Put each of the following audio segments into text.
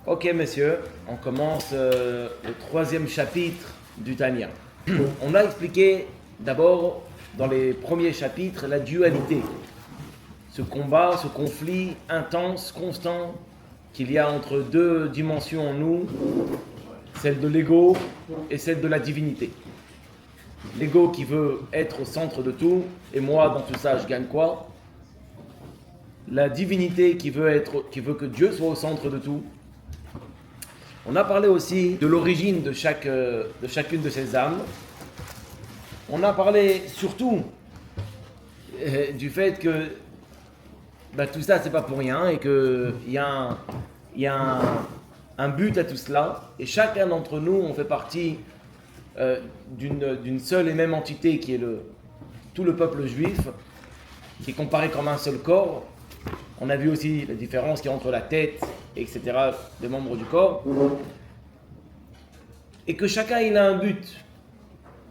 Ok messieurs, on commence le troisième chapitre du Tanya. On a expliqué d'abord dans les premiers chapitres la dualité, ce combat, ce conflit intense, constant qu'il y a entre deux dimensions en nous, celle de l'ego et celle de la divinité. L'ego qui veut être au centre de tout, et moi dans tout ça je gagne quoi? La divinité qui veut que Dieu soit au centre de tout. On a parlé aussi de l'origine de chacune de ces âmes. On a parlé surtout du fait que tout ça c'est pas pour rien et qu'il y a un but à tout cela. Et chacun d'entre nous, on fait partie d'une seule et même entité qui est tout le peuple juif, qui est comparé comme un seul corps. On a vu aussi la différence qu'il y a entre la tête, etc., des membres du corps. Et que chacun, il a un but.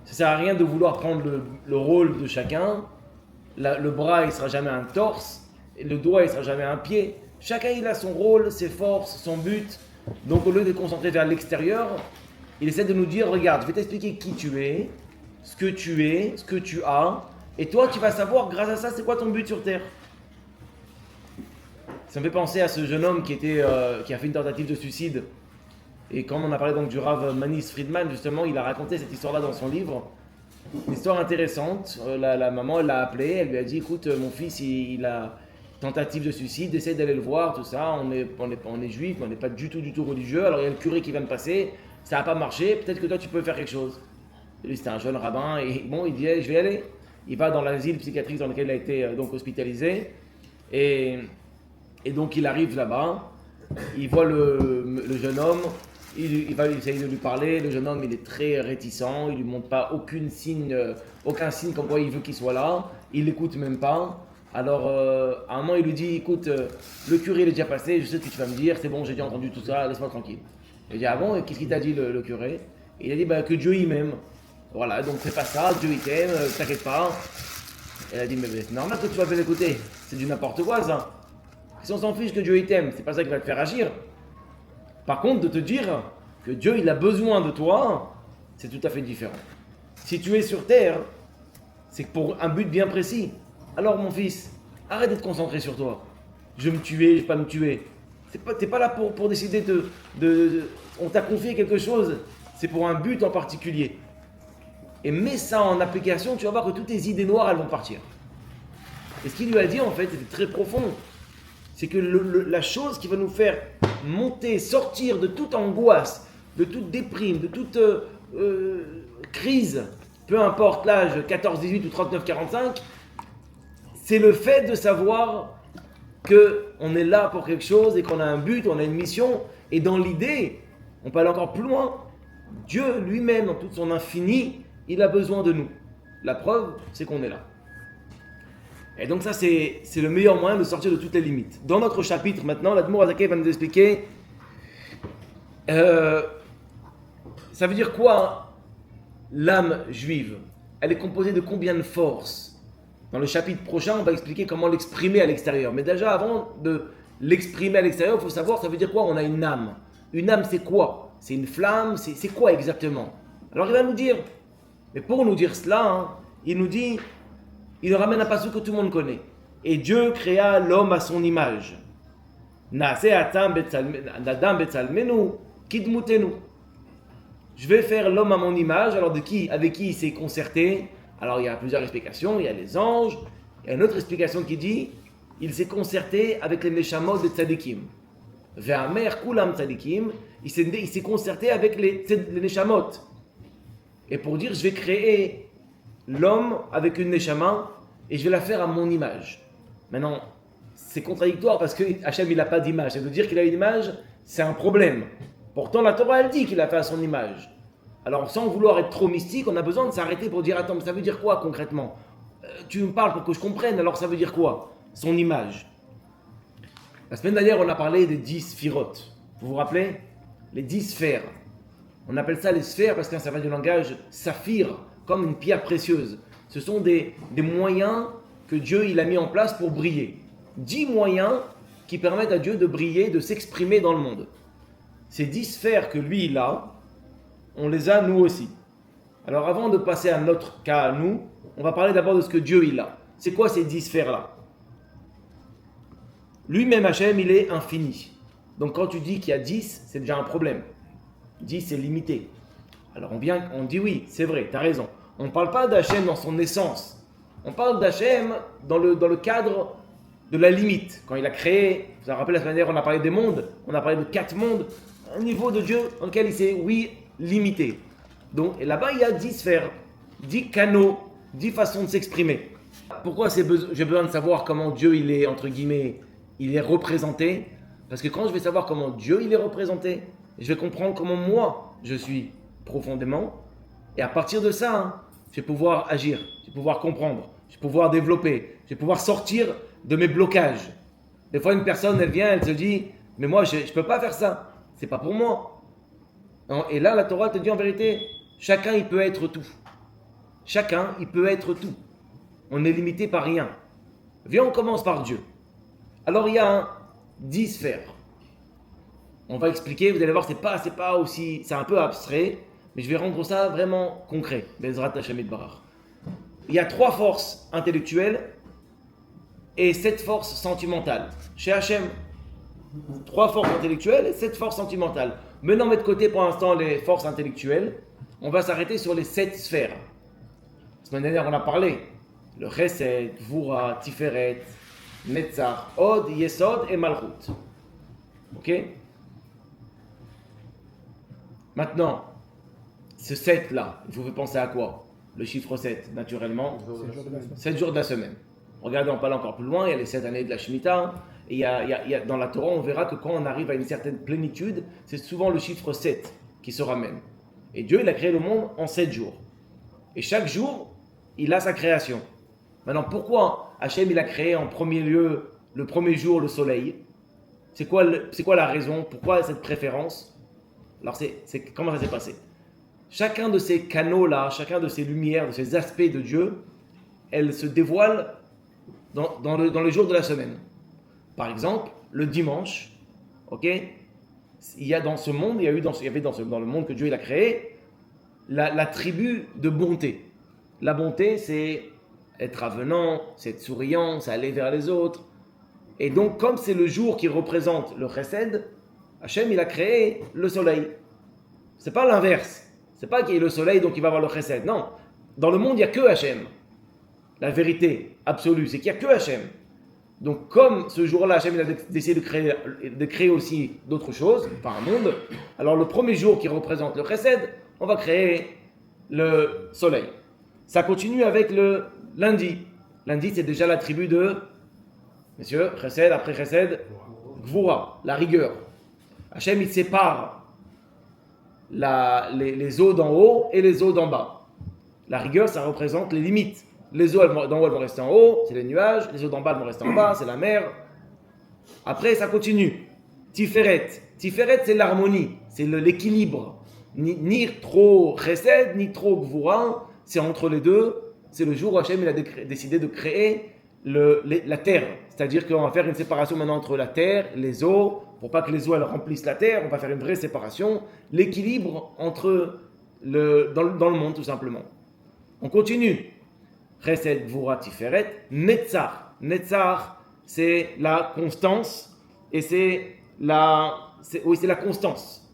Ça ne sert à rien de vouloir prendre le rôle de chacun. Le bras, il ne sera jamais un torse. Et le doigt, il ne sera jamais un pied. Chacun, il a son rôle, ses forces, son but. Donc, au lieu de concentrer vers l'extérieur, il essaie de nous dire, regarde, je vais t'expliquer qui tu es, ce que tu as. Et toi, tu vas savoir, grâce à ça, c'est quoi ton but sur Terre. Ça me fait penser à ce jeune homme qui a fait une tentative de suicide. Et comme on a parlé donc du Rav Manis Friedman, justement, il a raconté cette histoire-là dans son livre. Une histoire intéressante. La maman, elle l'a appelé, elle lui a dit, écoute, mon fils, il a tentative de suicide, essaie d'aller le voir, tout ça. On est juif, on n'est pas du tout religieux. Alors il y a le curé qui vient de passer, ça n'a pas marché, peut-être que toi tu peux faire quelque chose. Et lui, c'était un jeune rabbin, et bon, il dit, je vais y aller. Il va dans l'asile psychiatrique dans lequel il a été donc hospitalisé. Et donc il arrive là-bas, il voit le jeune homme, il va essayer de lui parler. Le jeune homme, il est très réticent, il lui montre pas aucun signe comme quoi il veut qu'il soit là, il l'écoute même pas. Alors à un moment il lui dit, écoute, le curé il est déjà passé, je sais ce que tu vas me dire, c'est bon, j'ai déjà entendu tout ça, laisse-moi tranquille. Il dit, ah bon, et qu'est-ce qu'il t'a dit le curé? Il a dit, que Dieu il m'aime. Voilà, donc c'est pas ça, Dieu il t'aime, t'inquiète pas. Elle a dit, mais c'est normal que tu vas pas l'écouter, c'est du n'importe quoi ça. Si on s'en fiche que Dieu il t'aime, c'est pas ça qui va te faire agir. Par contre, de te dire que Dieu il a besoin de toi, c'est tout à fait différent. Si tu es sur terre, c'est pour un but bien précis. Alors mon fils, arrête d'être concentré sur toi. Je vais me tuer, je vais pas me tuer. T'es pas là pour décider on t'a confié quelque chose, c'est pour un but en particulier. Et mets ça en application, tu vas voir que toutes tes idées noires, elles vont partir. Et ce qu'il lui a dit en fait, c'était très profond. C'est que la chose qui va nous faire monter, sortir de toute angoisse, de toute déprime, de toute crise, peu importe l'âge, 14, 18 ou 39, 45, c'est le fait de savoir qu'on est là pour quelque chose et qu'on a un but, on a une mission. Et dans l'idée, on peut aller encore plus loin. Dieu lui-même, dans toute son infini, il a besoin de nous. La preuve, c'est qu'on est là. Et donc ça, c'est le meilleur moyen de sortir de toutes les limites. Dans notre chapitre maintenant, l'Admour Azaké va nous expliquer ça veut dire quoi l'âme juive? Elle est composée de combien de forces? Dans le chapitre prochain, on va expliquer comment l'exprimer à l'extérieur. Mais déjà, avant de l'exprimer à l'extérieur, il faut savoir, ça veut dire quoi? On a une âme. Une âme, c'est quoi? C'est une flamme? C'est quoi exactement? Alors il va nous dire, mais pour nous dire cela, il nous dit, il nous ramène un passage que tout le monde connaît. Et Dieu créa l'homme à son image. Je vais faire l'homme à mon image. Alors avec qui il s'est concerté? Alors il y a plusieurs explications. Il y a les anges. Il y a une autre explication qui dit, il s'est concerté avec les neshamot de tzadikim. Ve'amer kulam tzadikim. Il s'est concerté avec les neshamot. Et pour dire, je vais créer l'homme avec une neshama et je vais la faire à mon image. Maintenant, c'est contradictoire parce que Hachem il n'a pas d'image. Ça veut dire qu'il a une image, c'est un problème. Pourtant, la Torah elle dit qu'il a fait à son image. Alors, sans vouloir être trop mystique, on a besoin de s'arrêter pour dire, attends, mais ça veut dire quoi concrètement? Tu me parles pour que je comprenne, alors ça veut dire quoi? Son image. La semaine dernière, on a parlé des 10 sphirotes. Vous vous rappelez? Les 10 sphères. On appelle ça les sphères parce que ça vient du langage saphir, comme une pierre précieuse. Ce sont des moyens que Dieu il a mis en place pour briller. 10 moyens qui permettent à Dieu de briller, de s'exprimer dans le monde. Ces 10 sphères que lui, il a, on les a nous aussi. Alors avant de passer à notre cas à nous, on va parler d'abord de ce que Dieu, il a. C'est quoi ces 10 sphères-là? Lui-même, Hachem, il est infini. Donc quand tu dis qu'il y a 10, c'est déjà un problème. 10, c'est limité. Alors on dit oui, c'est vrai, tu as raison. On ne parle pas d'Hachem dans son essence. On parle d'Hachem dans le cadre de la limite. Quand il a créé, vous vous rappelez la semaine dernière, on a parlé des mondes, on a parlé de 4 mondes, un niveau de Dieu dans lequel il s'est, oui, limité. Donc et là-bas, il y a 10 sphères, 10 canaux, 10 façons de s'exprimer. Pourquoi j'ai besoin de savoir comment Dieu, il est, entre guillemets, il est représenté? Parce que quand je vais savoir comment Dieu, il est représenté, je vais comprendre comment moi, je suis profondément. Et à partir de ça, je vais pouvoir agir, je vais pouvoir comprendre, je vais pouvoir développer, je vais pouvoir sortir de mes blocages. Des fois, une personne, elle vient, elle se dit, mais moi, je ne peux pas faire ça, c'est pas pour moi. Non, et là, la Torah te dit en vérité, chacun, il peut être tout. Chacun, il peut être tout. On n'est limité par rien. Viens, on commence par Dieu. Alors, il y a 10 sphères. On va expliquer, vous allez voir, c'est pas aussi, c'est un peu abstrait, mais je vais rendre ça vraiment concret. Bezrat Hashem Yitbarach. Il y a 3 forces intellectuelles et 7 forces sentimentales. Chez Hashem, 3 forces intellectuelles et 7 forces sentimentales. Maintenant, on met de côté pour l'instant les forces intellectuelles. On va s'arrêter sur les 7 sphères. La semaine dernière, on a parlé. Le Chesed, Gvura, Tiferet, Netzach, Od, Yesod et Malchut. Ok? Maintenant, ce 7-là, vous pouvez penser à quoi? Le chiffre 7, naturellement. 7 jours de la semaine. Regardez, on parle encore plus loin, il y a les 7 années de la Shemitah. Et il y a, dans la Torah, on verra que quand on arrive à une certaine plénitude, c'est souvent le chiffre 7 qui se ramène. Et Dieu, il a créé le monde en 7 jours. Et chaque jour, il a sa création. Maintenant, pourquoi Hachem, il a créé en premier lieu, le premier jour, le soleil? C'est quoi la raison? Pourquoi cette préférence? Alors, comment ça s'est passé? Chacun de ces canaux-là, chacun de ces lumières, de ces aspects de Dieu, elles se dévoilent dans les jours de la semaine. Par exemple, le dimanche, ok, il y a dans ce monde, il y avait dans le monde que Dieu il a créé, la tribu de bonté. La bonté, c'est être avenant, c'est être souriant, c'est aller vers les autres. Et donc, comme c'est le jour qui représente le chesed, Hachem, il a créé le soleil. C'est pas l'inverse. C'est pas qu'il y ait le soleil, donc il va avoir le chesed. Non. Dans le monde, il n'y a que Hachem. La vérité absolue, c'est qu'il n'y a que Hachem. Donc, comme ce jour-là, Hachem il a décidé de créer aussi d'autres choses, par un monde, alors le premier jour qui représente le chesed, on va créer le soleil. Ça continue avec le lundi. Lundi, c'est déjà la tribu de, messieurs, chesed, après chesed, gvura, la rigueur. Hachem, il sépare les eaux d'en haut et les eaux d'en bas. La rigueur, ça représente les limites. Les eaux d'en haut, elles vont rester en haut, c'est les nuages. Les eaux d'en bas, elles vont rester en bas, c'est la mer. Après, ça continue. Tiferet. Tiferet, c'est l'harmonie, c'est l'équilibre. Ni trop chesed, ni trop gvura. C'est entre les deux. C'est le jour où Hachem il a décidé de créer la terre. C'est-à-dire qu'on va faire une séparation maintenant entre la terre, les eaux, pour pas que les eaux elles remplissent la terre. On va faire une vraie séparation. L'équilibre entre dans le monde, tout simplement. On continue. Chesed, Gvura, Tiferet, Netzach. Netzach, c'est la constance et c'est la constance.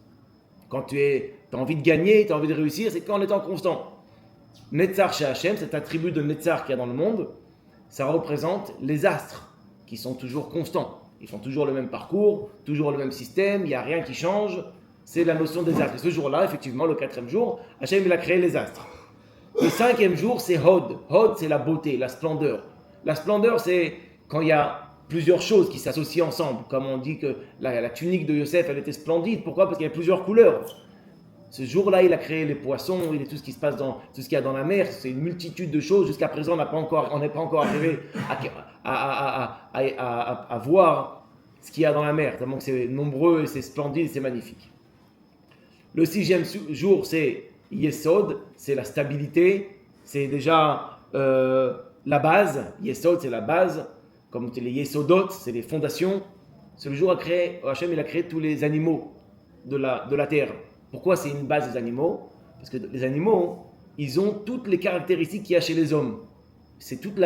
Quand tu as envie de gagner, tu as envie de réussir, c'est quand on est en constant. Netzach chez Hachem, cet attribut de Netzach qu'il y a dans le monde, ça représente les astres qui sont toujours constants. Ils font toujours le même parcours, toujours le même système, il n'y a rien qui change. C'est la notion des astres. Et ce jour-là, effectivement, le 4e jour, Hachem il a créé les astres. Le 5e jour, c'est Hod. Hod, c'est la beauté, la splendeur. La splendeur, c'est quand il y a plusieurs choses qui s'associent ensemble. Comme on dit que la tunique de Yosef, elle était splendide. Pourquoi? Parce qu'il y a plusieurs couleurs. Ce jour-là, il a créé les poissons, il est tout ce qui se passe tout ce qu'il y a dans la mer. C'est une multitude de choses. Jusqu'à présent, on n'est pas encore arrivé à voir ce qu'il y a dans la mer. Tellement que c'est nombreux et c'est splendide, c'est magnifique. Le 6e jour, c'est Yesod, c'est la stabilité, c'est déjà la base. Yesod, c'est la base, comme les Yesodot, c'est les fondations. C'est le jour où Hachem il a créé tous les animaux, de la terre. Pourquoi c'est une base des animaux? Parce que les animaux, ils ont toutes les caractéristiques qu'il y a chez les hommes. C'est toute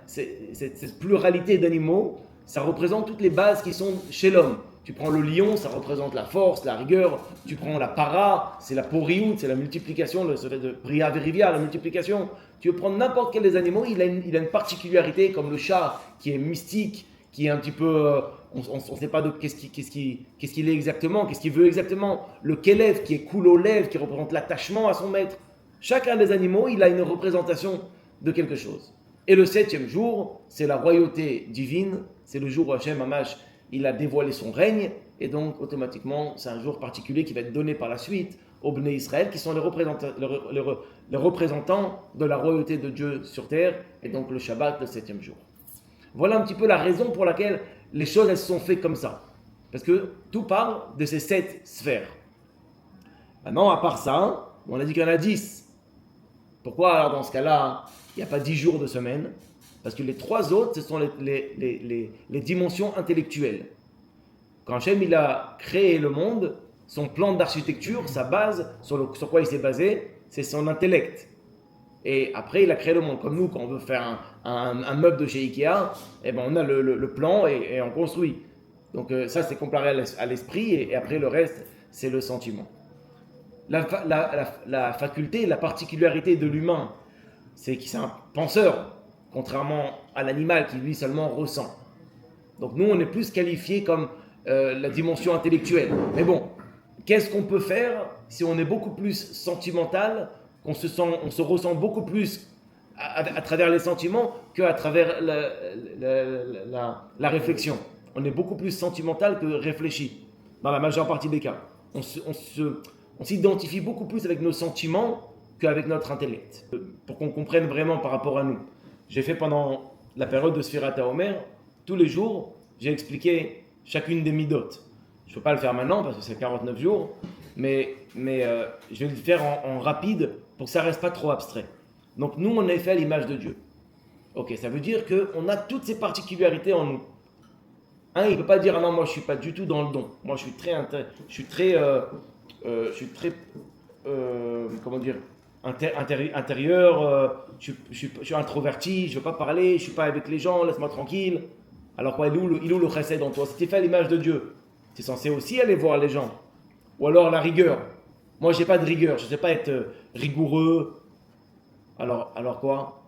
cette pluralité d'animaux, ça représente toutes les bases qui sont chez l'homme. Tu prends le lion, ça représente la force, la rigueur. Tu prends la para, c'est la poriout, c'est la multiplication, le fait de bria verivia, la multiplication. Tu veux prendre n'importe quel des animaux, il a une particularité, comme le chat, qui est mystique, qui est un petit peu... on ne sait pas de qu'est-ce qu'il est exactement, qu'est-ce qu'il veut exactement. Le kélev, qui est cool aux lèvres, qui représente l'attachement à son maître. Chacun des animaux, il a une représentation de quelque chose. Et le 7e jour, c'est la royauté divine, c'est le jour où Hachem Hamash, il a dévoilé son règne, et donc automatiquement, c'est un jour particulier qui va être donné par la suite aux Bnei Israël, qui sont les représentants de la royauté de Dieu sur terre, et donc le Shabbat, le 7e jour. Voilà un petit peu la raison pour laquelle les choses elles se sont faites comme ça. Parce que tout parle de ces 7 sphères. Maintenant, à part ça, on a dit qu'il y en a 10. Pourquoi alors dans ce cas-là, il n'y a pas 10 jours de semaine? Parce que les 3 autres, ce sont les dimensions intellectuelles. Quand Hachem il a créé le monde, son plan d'architecture, sa base, sur quoi il s'est basé, c'est son intellect. Et après, il a créé le monde. Comme nous, quand on veut faire un meuble de chez Ikea, eh ben, on a le plan et on construit. Donc ça, c'est comparé à l'esprit, et après, le reste, c'est le sentiment. La faculté, la particularité de l'humain, c'est qu'il est un penseur, contrairement à l'animal qui lui seulement ressent. Donc nous, on est plus qualifié comme la dimension intellectuelle. Mais bon, qu'est-ce qu'on peut faire si on est beaucoup plus sentimental, on se ressent beaucoup plus à travers les sentiments qu'à travers la réflexion. On est beaucoup plus sentimental que réfléchi, dans la majeure partie des cas. On s'identifie beaucoup plus avec nos sentiments qu'avec notre intellect. Pour qu'on comprenne vraiment par rapport à nous. J'ai fait pendant la période de Sfirat HaOmer, tous les jours, j'ai expliqué chacune des midot. Je ne peux pas le faire maintenant parce que c'est 49 jours, mais je vais le faire en rapide pour que ça ne reste pas trop abstrait. Donc nous, on est fait à l'image de Dieu. Ok, ça veut dire qu'on a toutes ces particularités en nous. Il ne peut pas dire ah non, moi je ne suis pas du tout dans le don. Moi je suis très comment dire, intérieur, je suis introverti, je ne veux pas parler, je ne suis pas avec les gens, laisse-moi tranquille. Alors quoi, il est où le chesed en toi? Si tu es fait à l'image de Dieu, tu es censé aussi aller voir les gens. Ou alors la rigueur. Moi, je n'ai pas de rigueur, je ne sais pas être rigoureux. Alors quoi?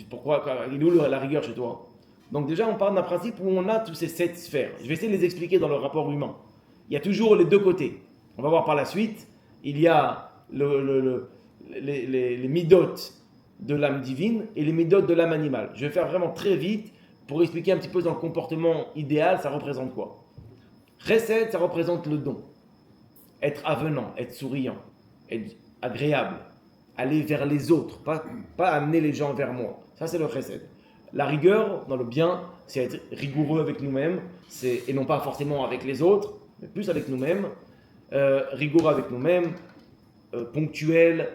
Pourquoi? Il est où la rigueur chez toi? Donc déjà, on parle d'un principe où on a tous ces 7 sphères. Je vais essayer de les expliquer dans le rapport humain. Il y a toujours les deux côtés. On va voir par la suite. Il y a les midot de l'âme divine et les midot de l'âme animale. Je vais faire vraiment très vite pour expliquer un petit peu dans le comportement idéal, ça représente quoi. Chesed, ça représente le don. Être avenant, être souriant, être agréable, aller vers les autres, pas amener les gens vers moi. Ça, c'est le chesed. La rigueur, dans le bien, c'est être rigoureux avec nous-mêmes, et non pas forcément avec les autres, mais plus avec nous-mêmes. Rigoureux avec nous-mêmes, ponctuel,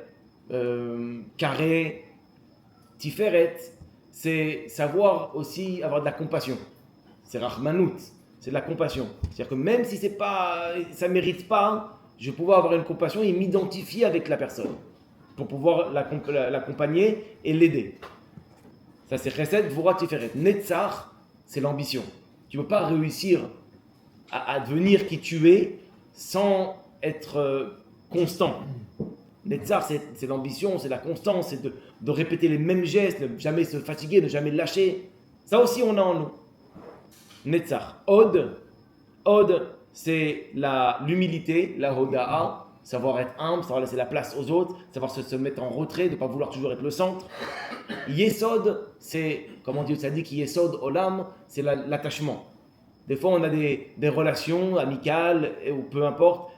carré. Tiferet, c'est savoir aussi avoir de la compassion. C'est Rahmanout, c'est de la compassion. C'est-à-dire que même si ça ne mérite pas, je vais pouvoir avoir une compassion et m'identifier avec la personne pour pouvoir l'accompagner et l'aider. Ça c'est Chesed, Gvura, Tiferet. Netzach, c'est l'ambition. Tu ne peux pas réussir à devenir qui tu es sans être constant. Netzach, c'est l'ambition, c'est la constance, c'est de répéter les mêmes gestes, ne jamais se fatiguer, ne jamais lâcher. Ça aussi, on a en nous. Netzach. Od, c'est l'humilité, la hoda'a, savoir être humble, savoir laisser la place aux autres, savoir se mettre en retrait, de ne pas vouloir toujours être le centre. Yesod, c'est, comment Dieu ça dit, Yesod olam, c'est l'attachement. Des fois, on a des relations amicales, ou peu importe,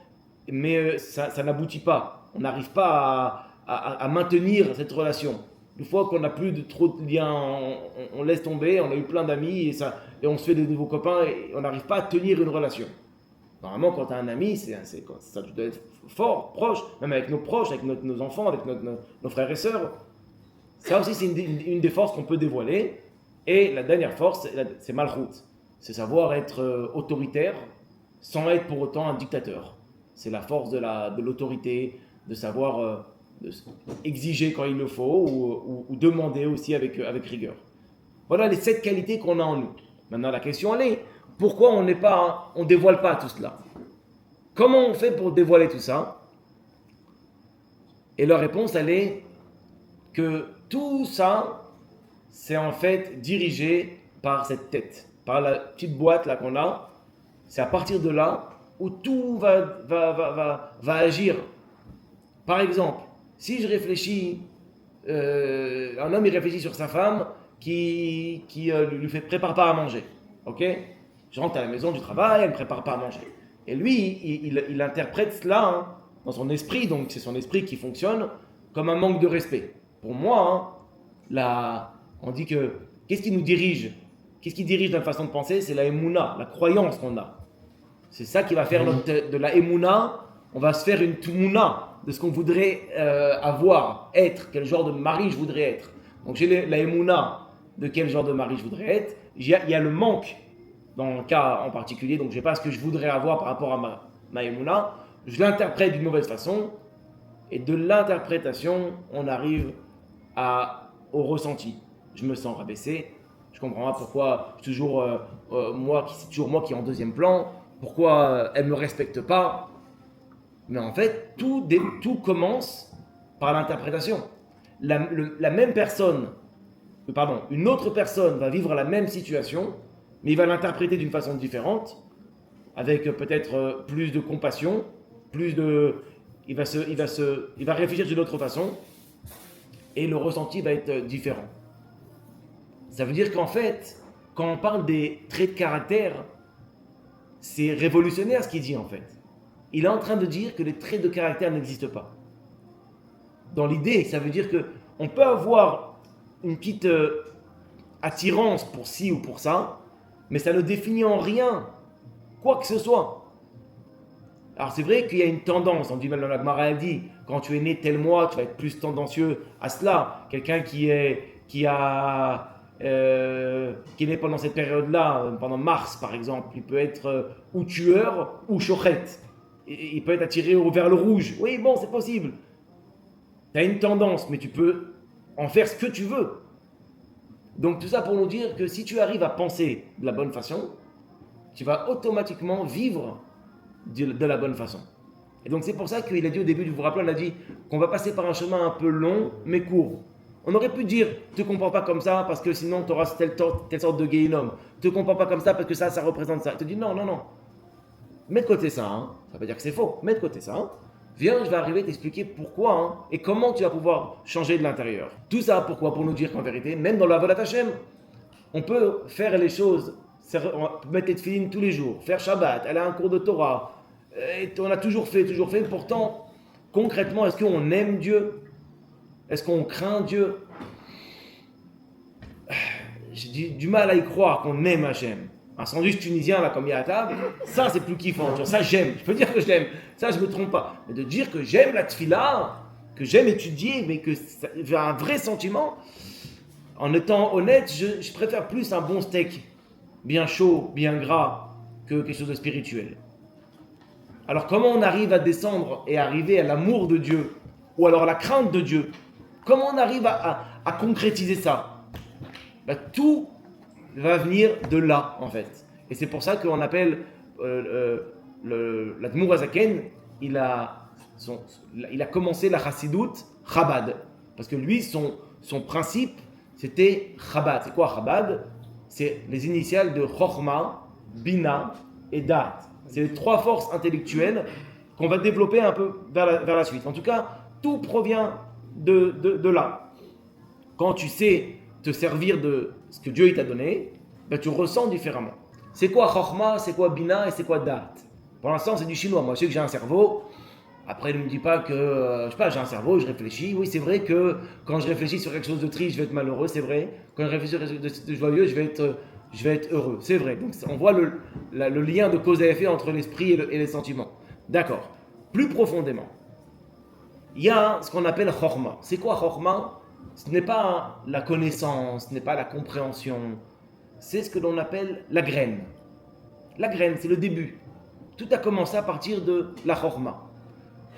mais ça n'aboutit pas. On n'arrive pas à maintenir cette relation. Une fois qu'on n'a plus trop de liens, on laisse tomber, on a eu plein d'amis et on se fait de nouveaux copains et on n'arrive pas à tenir une relation. Normalement, quand tu as un ami, ça doit être fort, proche, même avec nos proches, avec nos enfants, avec nos frères et sœurs. Ça aussi, c'est une des forces qu'on peut dévoiler. Et la dernière force, c'est Malchut. C'est savoir être autoritaire sans être pour autant un dictateur. C'est la force de l'autorité, de savoir exiger quand il le faut ou demander aussi avec rigueur. Voilà les 7 qualités qu'on a en nous. Maintenant, la question, elle est, pourquoi on ne dévoile pas tout cela? Comment on fait pour dévoiler tout ça? Et leur réponse, elle est que tout ça, c'est en fait dirigé par cette tête, par la petite boîte là qu'on a. C'est à partir de là où tout va agir. Par exemple, si je réfléchis, un homme il réfléchit sur sa femme qui lui prépare pas à manger. Ok? Je rentre à la maison du travail, elle ne prépare pas à manger. Et lui, il interprète cela dans son esprit, donc c'est son esprit qui fonctionne, comme un manque de respect. Pour moi, on dit que qu'est-ce qui nous dirige? Qu'est-ce qui dirige notre façon de penser? C'est la émouna, la croyance qu'on a. C'est ça qui va faire de la émouna, on va se faire une toumouna de ce qu'on voudrait avoir, être, quel genre de mari je voudrais être. Donc j'ai la émouna de quel genre de mari je voudrais être. Il y a le manque dans le cas en particulier, donc je n'ai pas ce que je voudrais avoir par rapport à ma émouna. Je l'interprète d'une mauvaise façon, et de l'interprétation, on arrive au ressenti. Je me sens rabaissé, je comprends pas pourquoi c'est toujours moi qui est en deuxième plan, pourquoi elle me respecte pas. Mais en fait, tout commence par l'interprétation. La même personne, une autre personne va vivre la même situation, mais il va l'interpréter d'une façon différente, avec peut-être plus de compassion, il va réfléchir d'une autre façon, et le ressenti va être différent. Ça veut dire qu'en fait, quand on parle des traits de caractère, c'est révolutionnaire ce qu'il dit en fait. Il est en train de dire que les traits de caractère n'existent pas. Dans l'idée, ça veut dire qu'on peut avoir une petite attirance pour ci ou pour ça, mais ça ne définit en rien quoi que ce soit. Alors c'est vrai qu'il y a une tendance, on dit même dans la Gemara, elle dit, quand tu es né tel mois, tu vas être plus tendancieux à cela. Quelqu'un qui est né pendant cette période-là, pendant mars par exemple, il peut être ou tueur ou chochette. Il peut être attiré vers le rouge. Oui, bon, c'est possible. Tu as une tendance, mais tu peux en faire ce que tu veux. Donc tout ça pour nous dire que si tu arrives à penser de la bonne façon, tu vas automatiquement vivre de la bonne façon. Et donc c'est pour ça qu'il a dit au début, vous vous rappelez, on a dit qu'on va passer par un chemin un peu long, mais court. On aurait pu dire, te comporte pas comme ça, parce que sinon tu auras telle sorte de guéhinome. Te comporte pas comme ça, parce que ça représente ça. Il te dit non. Mets de côté ça, ça veut pas dire que c'est faux, mets de côté ça. Viens, je vais arriver à t'expliquer pourquoi et comment tu vas pouvoir changer de l'intérieur. Tout ça, pourquoi? Pour nous dire qu'en vérité, même dans la Avodat Hashem, on peut faire les choses, mettre les tefilines tous les jours, faire Shabbat, aller à un cours de Torah, et on a toujours fait, pourtant, concrètement, est-ce qu'on aime Dieu? Est-ce qu'on craint Dieu? J'ai du mal à y croire qu'on aime Hachem. Un sandwich tunisien, là, comme il y a à table, ça, c'est plus kiffant. Ça, j'aime. Je peux dire que je l'aime. Ça, je ne me trompe pas. Mais de dire que j'aime la tfila, que j'aime étudier, mais que j'ai un vrai sentiment, en étant honnête, je préfère plus un bon steak, bien chaud, bien gras, que quelque chose de spirituel. Alors, comment on arrive à descendre et arriver à l'amour de Dieu, ou alors à la crainte de Dieu? Comment on arrive à concrétiser ça? Tout va venir de là, en fait. Et c'est pour ça qu'on appelle l'Admour Hazaken, il a commencé la Chassidoute Chabad. Parce que lui, son principe, c'était Chabad. C'est quoi Chabad? C'est les initiales de Chochma, Bina et Dat. C'est les 3 forces intellectuelles qu'on va développer un peu vers la suite. En tout cas, tout provient de là. Quand tu sais te servir de ce que Dieu t'a donné, tu ressens différemment. C'est quoi Chochma, c'est quoi Bina et c'est quoi Dat? Pour l'instant, c'est du chinois. Moi, je sais que j'ai un cerveau. Après, ne me dis pas que, j'ai un cerveau, je réfléchis. Oui, c'est vrai que quand je réfléchis sur quelque chose de triste, je vais être malheureux, c'est vrai. Quand je réfléchis sur quelque chose de joyeux, je vais être heureux, c'est vrai. Donc, on voit le lien de cause à effet entre l'esprit et les sentiments. D'accord. Plus profondément, il y a ce qu'on appelle Chochma. C'est quoi Chochma? Ce n'est pas la connaissance, ce n'est pas la compréhension. C'est ce que l'on appelle la graine. La graine, c'est le début. Tout a commencé à partir de la chorma.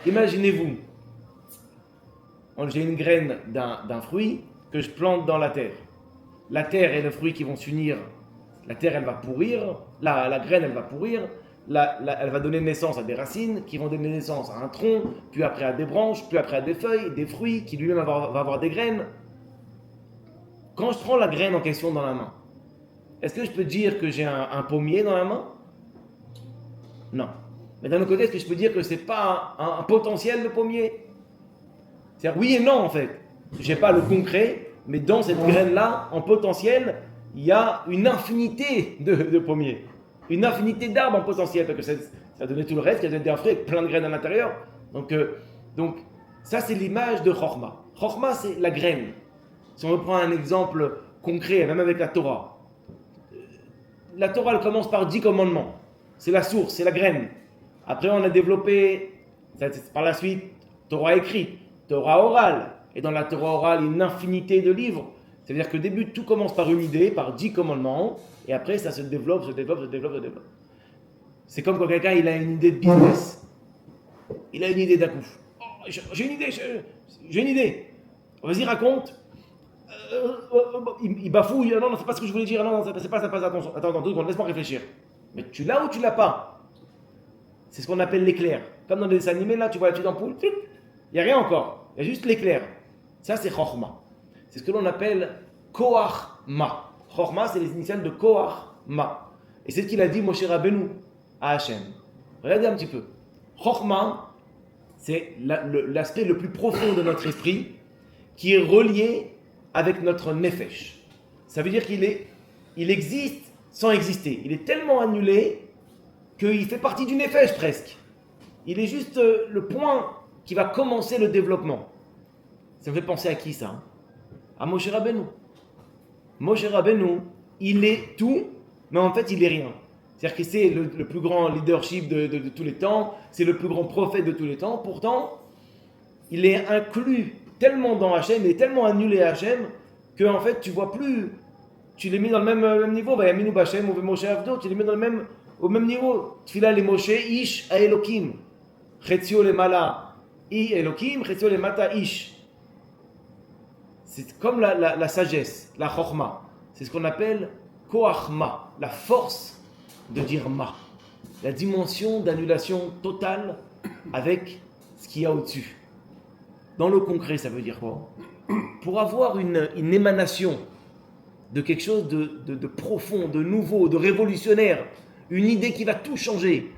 Imaginez-vous, j'ai une graine d'un fruit que je plante dans la terre. La terre et le fruit qui vont s'unir, la terre elle va pourrir, la graine elle va pourrir, elle va donner naissance à des racines qui vont donner naissance à un tronc, puis après à des branches, puis après à des feuilles, des fruits qui lui-même va avoir des graines. Quand je prends la graine en question dans la main, est-ce que je peux dire que j'ai un pommier dans la main? Non. Mais d'un autre côté, est-ce que je peux dire que c'est pas un potentiel de pommier? C'est-à-dire oui et non en fait. J'ai pas le concret, mais dans cette graine-là, en potentiel, il y a une infinité de pommiers. Une infinité d'arbres en potentiel, parce que ça a donné tout le reste, qui a donné un fruit avec plein de graines à l'intérieur. Donc ça c'est l'image de Chorma. Chorma c'est la graine. Si on reprend un exemple concret, même avec la Torah. La Torah elle commence par 10 commandements. C'est la source, c'est la graine. Après on a développé, par la suite, Torah écrite, Torah orale. Et dans la Torah orale, il y a une infinité de livres. C'est-à-dire que au début, tout commence par une idée, par 10 commandements, et après, ça se développe. C'est comme quand quelqu'un il a une idée de business. Il a une idée d'un coup. Oh, j'ai une idée. Vas-y, raconte. Il bafouille. Non, c'est pas ce que je voulais dire. Non, c'est pas ça. Attention. Attends, 2 secondes, laisse-moi réfléchir. Mais tu l'as ou tu l'as pas? C'est ce qu'on appelle l'éclair. Comme dans les dessins animés, là, tu vois la petite ampoule. Il n'y a rien encore. Il y a juste l'éclair. Ça, c'est Chochma. C'est ce que l'on appelle Koach Ma. Chochma, c'est les initiales de Koach Ma. Et c'est ce qu'il a dit Moshe Rabbeinu à Hachem. Regardez un petit peu. Chochma, c'est l'aspect le plus profond de notre esprit qui est relié avec notre nefesh. Ça veut dire qu'il existe sans exister. Il est tellement annulé qu'il fait partie du nefesh presque. Il est juste le point qui va commencer le développement. Ça me fait penser à qui ça? À Moshe Rabbeinu. Moshe Rabbeinu, il est tout, mais en fait il est rien. C'est-à-dire que c'est le plus grand leadership de tous les temps, c'est le plus grand prophète de tous les temps, pourtant il est inclus tellement dans Hachem, il est tellement annulé à Hachem, que en fait tu vois plus, tu les mets dans le même niveau, Yaminu Bachem ou Moshe Avdo, tu les mets au même niveau. Tfila le Moshe, Ish a Elokim, Chetzio le Mala, I Elokim, Chetzio le Mata, Ish. C'est comme la sagesse, la chorma. C'est ce qu'on appelle koachma, la force de dire ma. La dimension d'annulation totale avec ce qu'il y a au-dessus. Dans le concret, ça veut dire quoi? Pour avoir une émanation de quelque chose de profond, de nouveau, de révolutionnaire, une idée qui va tout changer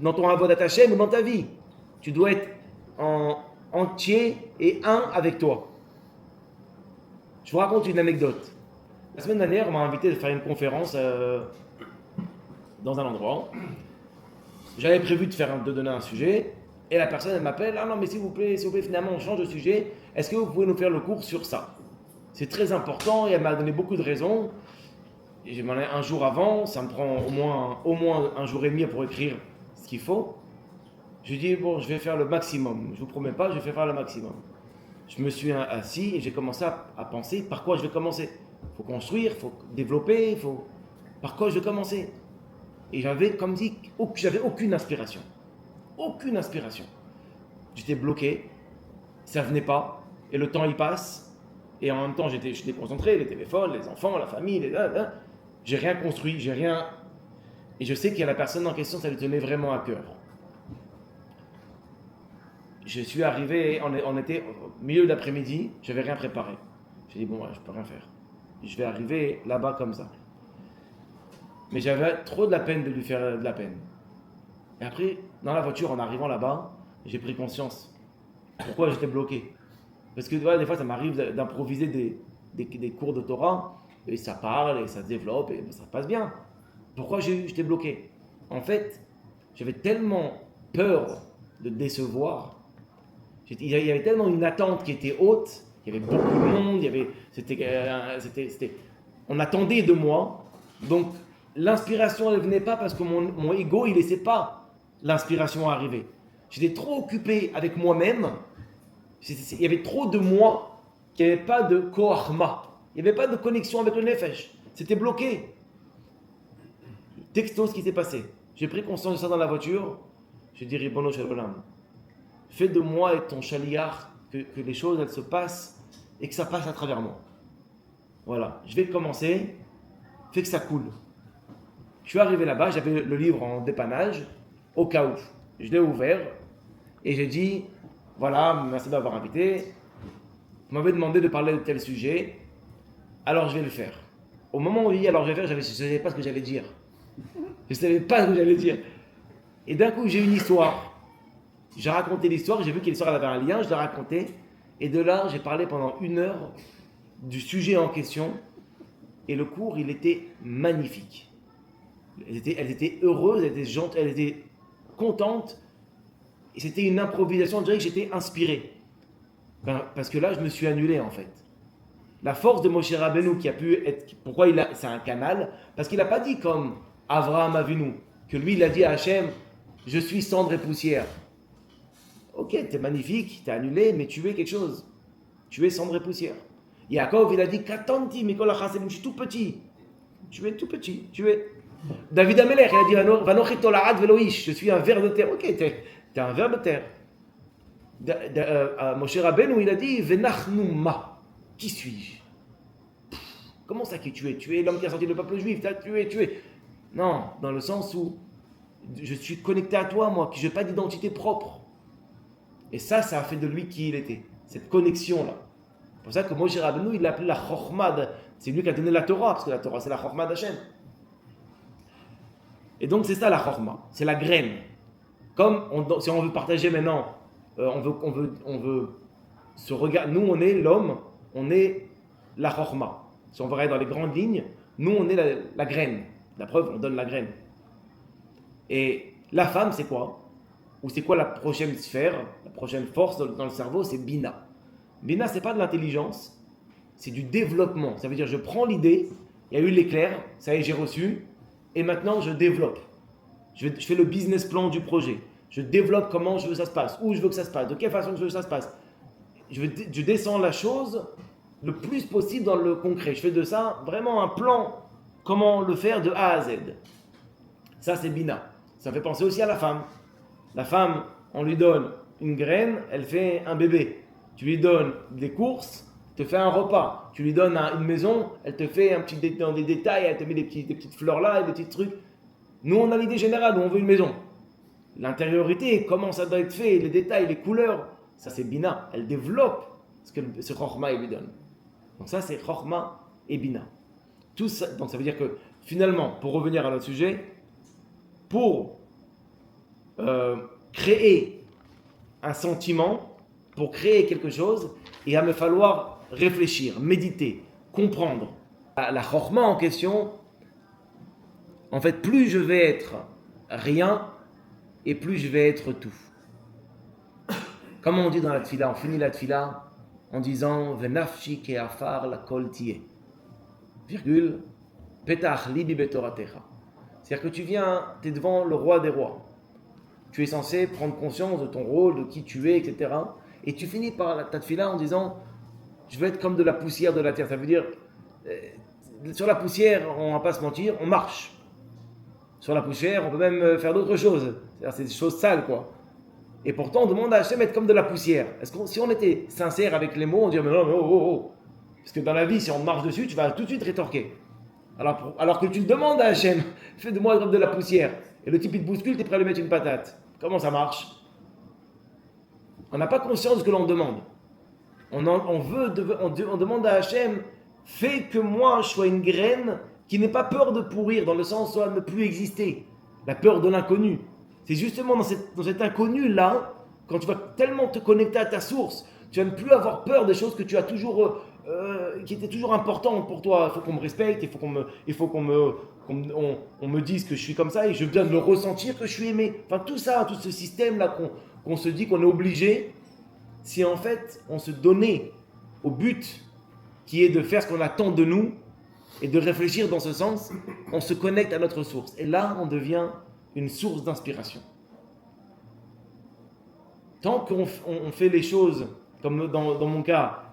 dans ton avodat Hashem ou dans ta vie, tu dois être entier et un avec toi. Je vous raconte une anecdote. La semaine dernière, on m'a invité à faire une conférence dans un endroit. J'avais prévu de donner un sujet, et la personne elle m'appelle. Ah non, mais s'il vous plaît, finalement, on change de sujet. Est-ce que vous pouvez nous faire le cours sur ça? C'est très important, et elle m'a donné beaucoup de raisons. Et je m'en ai un jour avant, ça me prend au moins un jour et demi pour écrire ce qu'il faut. Je lui dis bon, je vais faire le maximum. Je vous promets pas, je vais faire le maximum. Je me suis assis et j'ai commencé à penser par quoi je vais commencer. Il faut construire, il faut développer, par quoi je vais commencer. Et j'avais aucune inspiration. Aucune inspiration. J'étais bloqué, ça venait pas, et le temps il passe, et en même temps j'étais concentré, les téléphones, les enfants, la famille, j'ai rien construit, j'ai rien. Et je sais qu'il y a la personne en question, ça lui tenait vraiment à cœur. Je suis arrivé, on était au milieu d'après-midi, je n'avais rien préparé. J'ai dit, bon, je ne peux rien faire. Je vais arriver là-bas comme ça. Mais j'avais trop de la peine de lui faire de la peine. Et après, dans la voiture, en arrivant là-bas, j'ai pris conscience. Pourquoi j'étais bloqué? Parce que voilà, des fois, ça m'arrive d'improviser des cours de Torah, et ça parle, et ça se développe, et ça passe bien. Pourquoi j'étais bloqué? En fait, j'avais tellement peur de décevoir. Il y avait tellement une attente qui était haute, il y avait beaucoup de monde, on attendait de moi, donc l'inspiration ne venait pas parce que mon ego il laissait pas l'inspiration arriver. J'étais trop occupé avec moi-même, il y avait trop de moi, qu'il n'y avait pas de koachma, il n'y avait pas de connexion avec le nefesh, c'était bloqué. Texto ce qui s'est passé, J'ai pris conscience de ça dans la voiture. J'ai dit, Ribono Shel Olam, fais de moi et ton chaliar que les choses elles se passent et que ça passe à travers moi. Voilà, je vais commencer, fais que ça coule. Je suis arrivé là-bas, j'avais le livre en dépannage, au cas où. Je l'ai ouvert et j'ai dit, voilà, merci d'avoir invité. Vous m'avez demandé de parler de tel sujet, alors je vais le faire. Au moment où il dit alors je vais faire, je ne savais pas ce que j'allais dire. Je ne savais pas ce que j'allais dire. Et d'un coup, j'ai une histoire. J'ai raconté l'histoire, j'ai vu que l'histoire avait un lien, je l'ai raconté. Et de là, j'ai parlé pendant 1 heure du sujet en question. Et le cours, il était magnifique. Elles étaient heureuses, elles étaient gentilles, elles étaient contentes. Et c'était une improvisation, je dirais que j'étais inspiré. Parce que là, je me suis annulé en fait. La force de Moshe Rabbeinu qui a pu être... Pourquoi c'est un canal? Parce qu'il n'a pas dit comme Avraham Avinu, que lui, il a dit à Hachem, je suis cendre et poussière. Ok, t'es magnifique, t'es annulé, mais tu es quelque chose. Tu es cendre et poussière. Yaakov, il a dit, Katanti, Mikol HaChasedim, je suis tout petit. Tu es tout petit, tu es... David Amelech, il a dit, Vanochi Tola'ad Veloish, je suis un ver de terre. Ok, t'es un ver de terre. Moshe Rabbeinu, il a dit, Venachnu ma. Qui suis-je? Comment ça qui tu es? Tu es l'homme qui a sorti le peuple juif, tu es. Non, dans le sens où je suis connecté à toi, moi, qui je n'ai pas d'identité propre. Et ça a fait de lui qui il était. Cette connexion-là. C'est pour ça que Moshe Rabbeinu, il l'a appelé la Chochma. C'est lui qui a donné la Torah, parce que la Torah, c'est la Chochma d'Hachem. Et donc, c'est ça la Chochma. C'est la graine. Comme si on veut partager maintenant, on veut se regarder. Nous, on est l'homme, on est la Chochma. Si on va regarder dans les grandes lignes, nous, on est la graine. La preuve, on donne la graine. Et la femme, c'est quoi? Ou c'est quoi la prochaine sphère, la prochaine force dans le cerveau? C'est Bina. Bina, c'est pas de l'intelligence, c'est du développement. Ça veut dire, je prends l'idée, il y a eu l'éclair, ça y est, j'ai reçu, et maintenant je développe. Je fais le business plan du projet. Je développe comment je veux que ça se passe, où je veux que ça se passe, de quelle façon je veux que ça se passe. Je descends la chose le plus possible dans le concret. Je fais de ça vraiment un plan, comment le faire de A à Z. Ça, c'est Bina. Ça fait penser aussi à la femme. La femme, on lui donne une graine, elle fait un bébé. Tu lui donnes des courses, elle te fait un repas. Tu lui donnes une maison, elle te fait dans des détails, elle te met des petites fleurs là, et des petits trucs. Nous, on a l'idée générale où on veut une maison. L'intériorité, comment ça doit être fait, les détails, les couleurs, ça c'est Bina. Elle développe ce que ce Chochma lui donne. Donc ça, c'est Chochma et Bina. Tout ça, donc ça veut dire que finalement, pour revenir à notre sujet, pour créer un sentiment, pour créer quelque chose, il va me falloir réfléchir, méditer, comprendre. La Chochma en question, en fait, plus je vais être rien, et plus je vais être tout. Comme on dit dans la tfila, on finit la tfila en disant Venafshi ke'afar la kol tiye. Virgule, petach libi betoratecha. C'est-à-dire que tu es devant le roi des rois. Tu es censé prendre conscience de ton rôle, de qui tu es, etc. Et tu finis par ta tfila en disant je veux être comme de la poussière de la terre. Ça veut dire, sur la poussière, on ne va pas se mentir, on marche. Sur la poussière, on peut même faire d'autres choses. C'est des choses sales, quoi. Et pourtant, on demande à Hachem d'être comme de la poussière. Si on était sincère avec les mots, on dirait, mais non, mais oh. Parce que dans la vie, si on marche dessus, tu vas tout de suite rétorquer. Alors que tu le demandes à Hachem, fais de moi comme de la poussière. Et le type, il te bouscule, tu es prêt à lui mettre une patate. Comment ça marche? On n'a pas conscience de ce que l'on demande. On demande à Hachem, fais que moi, je sois une graine qui n'ait pas peur de pourrir, dans le sens où ne plus exister. La peur de l'inconnu. C'est justement dans cet inconnu-là, quand tu vas tellement te connecter à ta source, tu vas ne plus avoir peur des choses que tu as toujours, qui étaient toujours importantes pour toi. Il faut qu'on me respecte, il faut qu'on me dise que je suis comme ça et je viens de le ressentir que je suis aimé. Enfin tout ça, tout ce système-là qu'on se dit qu'on est obligé, si en fait on se donnait au but qui est de faire ce qu'on attend de nous, et de réfléchir dans ce sens, on se connecte à notre source. Et là, on devient une source d'inspiration. Tant qu'on fait les choses, comme dans mon cas,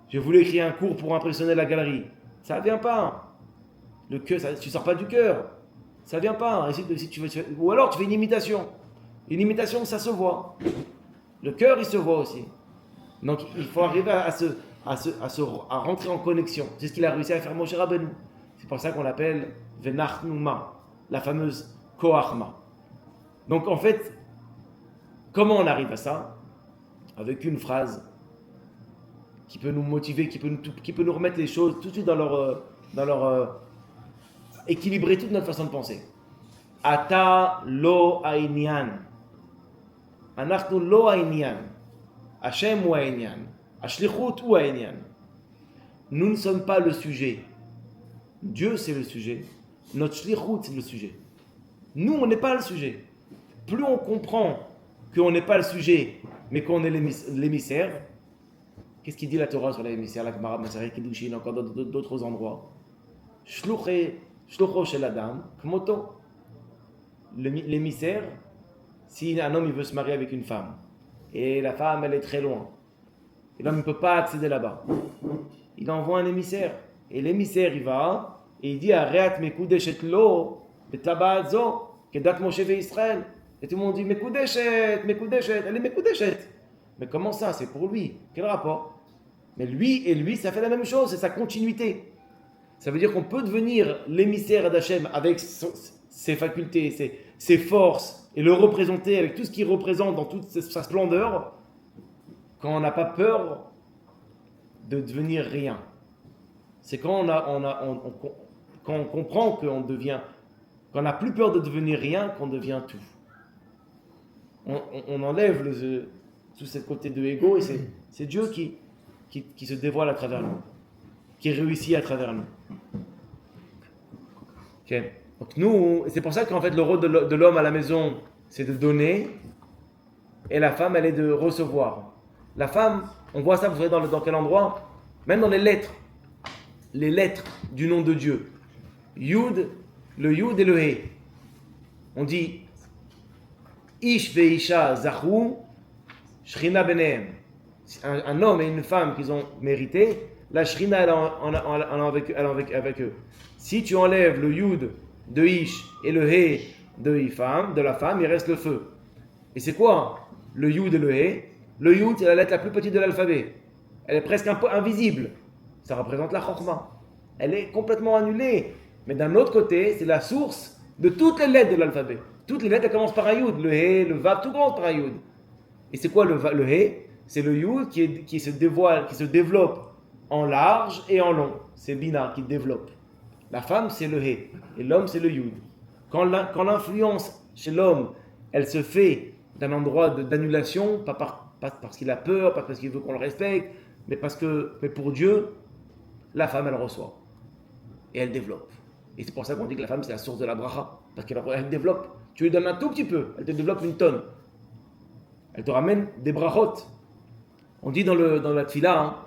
je voulais écrire un cours pour impressionner la galerie, ça ne vient pas. Le cœur, tu ne sors pas du cœur. Ça vient pas. Et si tu veux, ou alors tu fais une imitation. Une imitation, ça se voit. Le cœur, il se voit aussi. Donc il faut arriver à rentrer en connexion. C'est ce qu'il a réussi à faire Moshe Rabbeinu. C'est pour ça qu'on l'appelle Venachnuma, la fameuse Koachma. Donc en fait, comment on arrive à ça? Avec une phrase qui peut nous motiver, qui peut nous remettre les choses tout de suite dans leur équilibrer toute notre façon de penser. Ata lo aïnian. Anachnu lo aïnian. Hashem ou aïnian. Ashlichut ou aïnian. Nous ne sommes pas le sujet. Dieu c'est le sujet. Notre shlichut c'est le sujet. Nous on n'est pas le sujet. Plus on comprend qu'on n'est pas le sujet, mais qu'on est l'émissaire. Qu'est-ce qu'il dit la Torah sur l'émissaire? La Gemara Maseret Kiddushin, encore d'autres endroits. Shlucho shel Adam, kmoto. L'émissaire, si un homme il veut se marier avec une femme, et la femme elle est très loin, et l'homme ne peut pas accéder là-bas, il envoie un émissaire. Et l'émissaire il va, et il dit Areat mekudeshet lo, betabaat zo, kedat Moshe ve'Israël. Et tout le monde dit Mekudeshet, elle est Mekudeshet. Mais comment ça? C'est pour lui. Quel rapport? Mais lui et lui, ça fait la même chose, c'est sa continuité. Ça veut dire qu'on peut devenir l'émissaire d'Hachem avec ses facultés, ses forces, et le représenter avec tout ce qu'il représente dans toute sa splendeur, quand on n'a pas peur de devenir rien. C'est quand on comprend qu'on devient, qu'on n'a plus peur de devenir rien, qu'on devient tout. On enlève tout ce côté de ego, et c'est Dieu qui se dévoile à travers nous, qui réussit à travers nous. Okay. Donc nous, c'est pour ça qu'en fait le rôle de l'homme à la maison, c'est de donner, et la femme, elle est de recevoir. La femme, on voit ça, vous savez dans quel endroit? Même dans les lettres du nom de Dieu. Yud, le Yud et le He. On dit Ish ve'isha zachu, Shrina benehem. Un homme et une femme qu'ils ont mérité, la Shrina elle est avec eux. Si tu enlèves le Yud de Ish et le He de la femme, il reste le feu. Et c'est quoi le Yud et le He? Le Yud, c'est la lettre la plus petite de l'alphabet. Elle est presque un peu invisible. Ça représente la Chokhmah. Elle est complètement annulée. Mais d'un autre côté, c'est la source de toutes les lettres de l'alphabet. Toutes les lettres, elles commencent par un Yud. Le He, le Vav, tout commence par un Yud. Et c'est quoi le He? C'est le Yud qui se développe en large et en long. C'est Bina qui développe. La femme, c'est le He. Et l'homme, c'est le Yud. Quand l'influence chez l'homme, elle se fait d'un endroit d'annulation, pas parce qu'il a peur, pas parce qu'il veut qu'on le respecte, mais pour Dieu, la femme, elle reçoit. Et elle développe. Et c'est pour ça qu'on dit que la femme, c'est la source de la bracha. Parce qu'elle développe. Tu lui donnes un tout petit peu, elle te développe une tonne. Elle te ramène des brachot. On dit dans la tfila,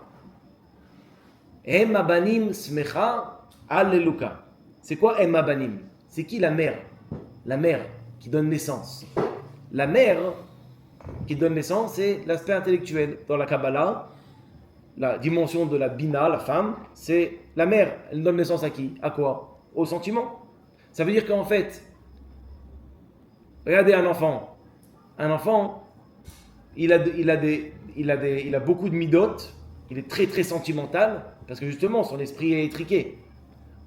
Em abanim smecha alleluka. C'est quoi Em abanim? C'est qui la mère? La mère qui donne naissance. La mère qui donne naissance, c'est l'aspect intellectuel. Dans la Kabbalah, la dimension de la bina, la femme, c'est la mère. Elle donne naissance à qui? À quoi? Au sentiment. Ça veut dire qu'en fait, regardez un enfant. Un enfant, il a beaucoup de midot, il est très très sentimental, parce que justement son esprit est étriqué.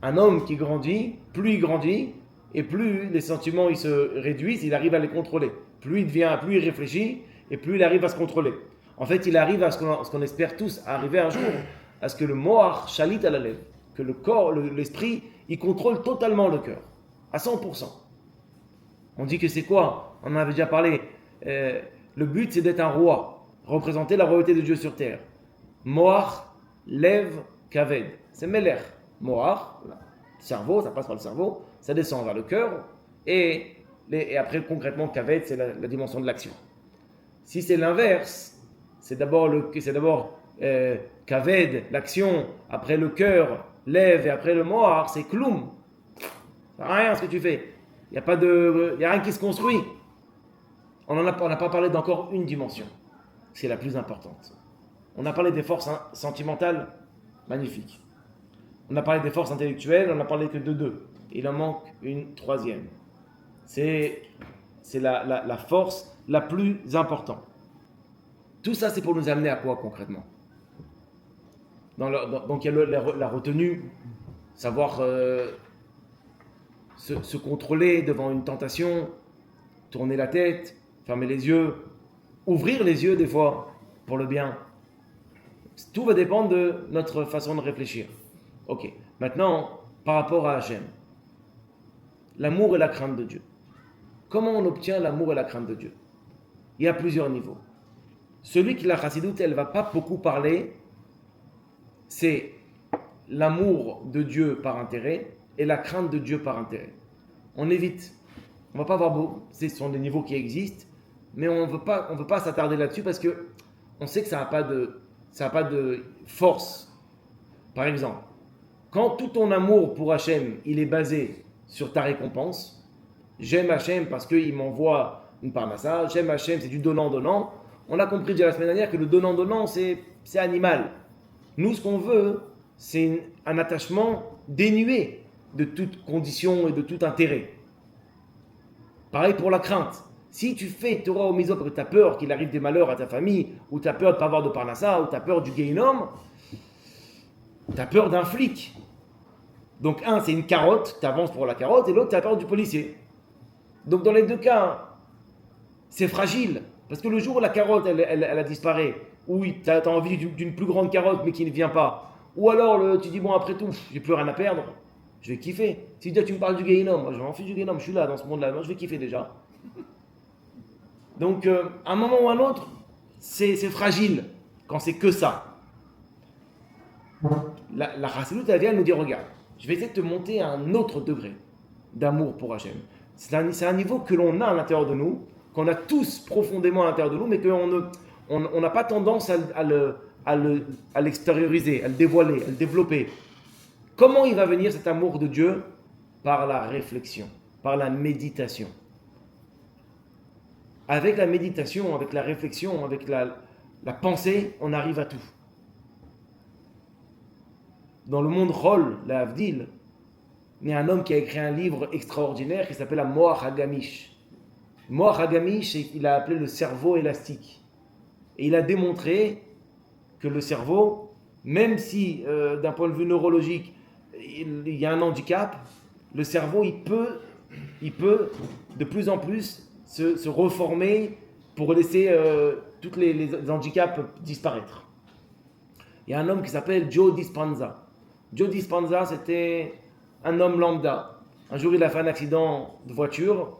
Un homme qui grandit, plus il grandit, et plus les sentiments ils se réduisent, il arrive à les contrôler. Plus il réfléchit, et plus il arrive à se contrôler. En fait, il arrive à ce qu'on espère tous arriver un jour, à ce que le moach chalit à la lèvre, que le corps, l'esprit, il contrôle totalement le cœur, à 100%. On dit que c'est quoi? On en avait déjà parlé. Le but, c'est d'être un roi, représenter la royauté de Dieu sur terre. Moach, lève, kaved. C'est Meler. Moach, cerveau, ça passe par le cerveau, ça descend vers le cœur, et après, concrètement, kaved, c'est la dimension de l'action. Si c'est l'inverse, c'est d'abord kaved, l'action, après le cœur, lève, et après le moach, c'est kloum. Ça n'a rien ce que tu fais. Il n'y a rien qui se construit. On n'a pas parlé d'encore une dimension. C'est la plus importante. On a parlé des forces sentimentales, magnifiques. On a parlé des forces intellectuelles, on n'a parlé que de deux. il en manque une troisième. C'est la force la plus importante. Tout ça, c'est pour nous amener à quoi concrètement? Donc il y a la retenue, savoir se contrôler devant une tentation, tourner la tête, fermer les yeux, ouvrir les yeux des fois pour le bien. Tout va dépendre de notre façon de réfléchir. Ok, maintenant, par rapport à Hachem, l'amour et la crainte de Dieu. Comment on obtient l'amour et la crainte de Dieu? Il y a plusieurs niveaux. Celui qui la chassidoute, elle ne va pas beaucoup parler, c'est l'amour de Dieu par intérêt et la crainte de Dieu par intérêt. On évite. On ne va pas voir beau. Ce sont des niveaux qui existent, mais on ne veut pas s'attarder là-dessus parce que on sait que ça n'a pas de force. Par exemple, quand tout ton amour pour Hachem, il est basé sur ta récompense, j'aime Hachem parce qu'il m'envoie une parnassa, j'aime Hachem, c'est du donnant-donnant. On a compris déjà la semaine dernière que le donnant-donnant, c'est animal. Nous, ce qu'on veut, c'est un attachement dénué de toute condition et de tout intérêt. Pareil pour la crainte. Si tu fais Torah au miso parce que tu as peur qu'il arrive des malheurs à ta famille, ou tu as peur de ne pas avoir de parnassa, ou tu as peur du Gehinom, tu as peur d'un flic. Donc un, c'est une carotte, tu avances pour la carotte, et l'autre, tu as peur du policier. Donc dans les deux cas, c'est fragile. Parce que le jour où la carotte, elle a disparu, ou tu as envie d'une plus grande carotte, mais qui ne vient pas, ou alors tu dis, bon, après tout, j'ai plus rien à perdre, je vais kiffer. Si tu me parles du Gehinom, moi je m'en fiche du Gehinom, je suis là dans ce monde-là, moi je vais kiffer déjà. Donc, à un moment ou à un autre, c'est fragile quand c'est que ça. La chassidoute, elle vient nous dire, regarde, je vais essayer de te monter à un autre degré d'amour pour Hachem. C'est un niveau que l'on a à l'intérieur de nous, qu'on a tous profondément à l'intérieur de nous, mais qu'on n'a pas tendance à l'extérioriser, à le dévoiler, à le développer. Comment il va venir cet amour de Dieu? Par la réflexion, par la méditation. Avec la méditation, avec la réflexion, avec la pensée, on arrive à tout. Dans le monde Chol, la Havdil, il y a un homme qui a écrit un livre extraordinaire qui s'appelle la Moach Hagamish. Moach Hagamish, il a appelé le cerveau élastique. Et il a démontré que le cerveau, même si d'un point de vue neurologique, il y a un handicap, le cerveau, il peut de plus en plus se reformer pour laisser tous les handicaps disparaître. Il y a un homme qui s'appelle Joe Dispenza. Joe Dispenza, c'était un homme lambda. Un jour, il a fait un accident de voiture.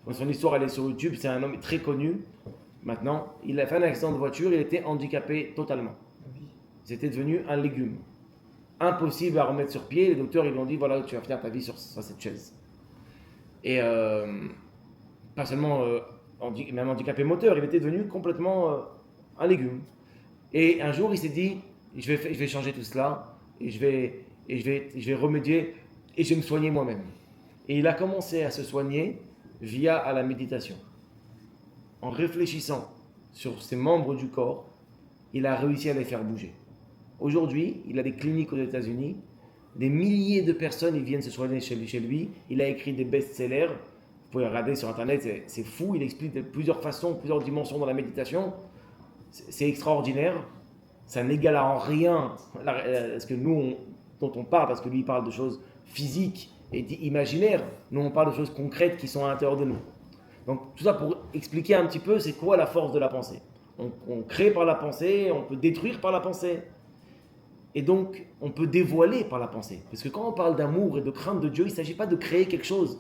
Son histoire, elle est sur YouTube. C'est un homme très connu. Maintenant, il a fait un accident de voiture. Il était handicapé totalement. C'était devenu un légume. Impossible à remettre sur pied. Les docteurs, ils lui ont dit, voilà, tu vas finir ta vie sur cette chaise. Et pas seulement même handicapé moteur, il était devenu complètement un légume. Et un jour, il s'est dit, je vais changer tout cela, et je vais remédier, et je vais me soigner moi-même. Et il a commencé à se soigner via la méditation. En réfléchissant sur ses membres du corps, il a réussi à les faire bouger. Aujourd'hui, il a des cliniques aux États-Unis, des milliers de personnes ils viennent se soigner chez lui. Il a écrit des best-sellers. Vous pouvez regarder sur Internet, c'est fou. Il explique de plusieurs façons, plusieurs dimensions dans la méditation. C'est extraordinaire. Ça n'égale en rien ce que nous, dont on parle, parce que lui, il parle de choses physiques et imaginaires. Nous, on parle de choses concrètes qui sont à l'intérieur de nous. Donc, tout ça pour expliquer un petit peu c'est quoi la force de la pensée. On crée par la pensée, on peut détruire par la pensée. Et donc, on peut dévoiler par la pensée. Parce que quand on parle d'amour et de crainte de Dieu, il ne s'agit pas de créer quelque chose.